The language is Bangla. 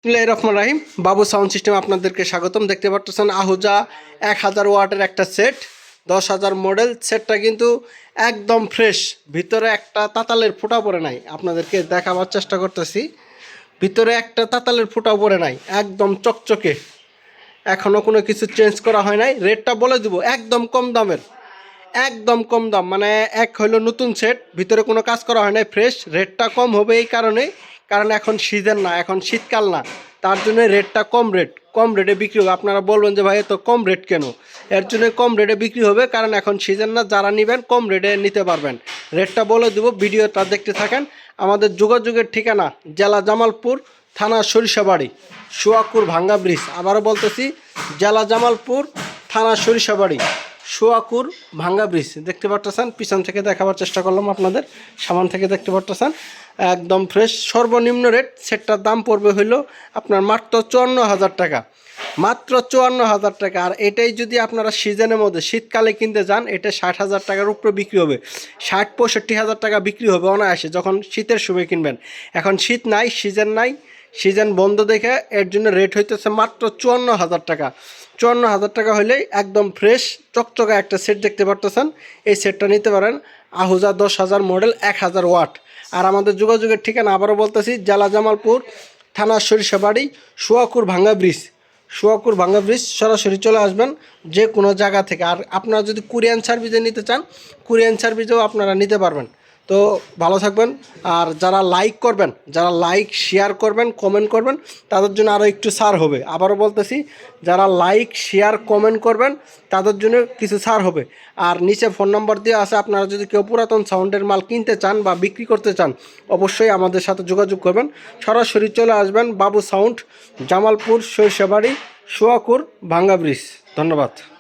বিসমিল্লাহির রহমানির রহিম। বাবু সাউন্ড সিস্টেম আপনাদেরকে স্বাগতম। দেখতে পাচ্ছেন আহুজা 1000 ওয়াটের একটা সেট, 10,000 মডেল। সেটটা কিন্তু একদম ফ্রেশ, ভিতরে একটা তাতালের ফোঁটা পড়ে নাই। আপনাদেরকে দেখাবার চেষ্টা করতেছি, ভিতরে একটা তাতালের ফোঁটা পড়ে নাই, একদম চকচকে, এখনও কোনো কিছু চেঞ্জ করা হয় নাই। রেটটা বলে দেবো, একদম কম দামের, একদম কম দাম, মানে এক হইলো নতুন সেট, ভিতরে কোনো কাজ করা হয় নাই, ফ্রেশ। রেটটা কম হবে এই কারণেই, কারণ এখন সিজন না, এখন শীতকাল না, তার জন্য রেটটা কম রেটে বিক্রি হবে। আপনারা বলবেন যে ভাই এত কম রেট কেন? এর জন্য কম রেটে বিক্রি হবে, কারণ এখন সিজন না, যারা নেবেন কম রেটে নিতে পারবেন। রেটটা বলে দেবো, ভিডিওটা দেখতে থাকেন। আমাদের যোগাযোগের ঠিকানা জেলা জামালপুর, থানা সরিষাবাড়ি, সোয়াকুর ভাঙ্গা ব্রিজ। আবারও বলতেছি, জেলা জামালপুর, থানা সরিষাবাড়ি, সোয়াকুর ভাঙ্গা ব্রিজ। দেখতে পারতেছেন, পিছন থেকে দেখাবার চেষ্টা করলাম আপনাদের, সামান থেকে দেখতে পারতেছেন একদম ফ্রেশ। সর্বনিম্ন রেট সেটটার দাম পড়বে হইল আপনার মাত্র 54,000 টাকা, মাত্র 54,000 টাকা। আর এটাই যদি আপনারা সিজনের মধ্যে শীতকালে কিনতে যান, এটা 60,000 টাকার উপরে বিক্রি হবে, 60-65,000 টাকা বিক্রি হবে অনায়াসে, যখন শীতের সময় কিনবেন। এখন শীত নাই, সিজন নাই, সিজন বন্ধ দেখে এর জন্য রেট হইতেছে মাত্র 54,000 টাকা। 54,000 টাকা হলেই একদম ফ্রেশ চকচকা একটা সেট দেখতে পারতেছেন। এই সেটটা নিতে পারেন, আহুজা 10,000 মডেল, 1000 ওয়াট। আর আমাদের যোগাযোগের ঠিকানা আবারও বলতেছি, জেলা জামালপুর, থানা সরিষাবাড়ি, সোয়াকুর ভাঙ্গা ব্রিজ, সোয়াকুর ভাঙ্গা ব্রিজ। সরাসরি চলে আসবেন যে কোনো জায়গা থেকে। আর আপনারা যদি কুরিয়ান সার্ভিসে নিতে চান, কুরিয়ান সার্ভিসেও আপনারা নিতে পারবেন। তো ভালো থাকবেন। আর যারা লাইক করবেন, যারা লাইক শেয়ার করবেন, কমেন্ট করবেন, তাদের জন্য আরও একটু ছাড় হবে। আবারও বলতেছি, যারা লাইক শেয়ার কমেন্ট করবেন তাদের জন্য কিছু ছাড় হবে। আর নিচে ফোন নম্বর দিয়ে আছে, আপনারা যদি কেউ পুরাতন সাউন্ডের মাল কিনতে চান বা বিক্রি করতে চান, অবশ্যই আমাদের সাথে যোগাযোগ করবেন। সরাসরি চলে আসবেন বাবু সাউন্ড, জামালপুর, সরিষাবাড়ি, সোয়াকুর ভাঙ্গা ব্রিজ। ধন্যবাদ।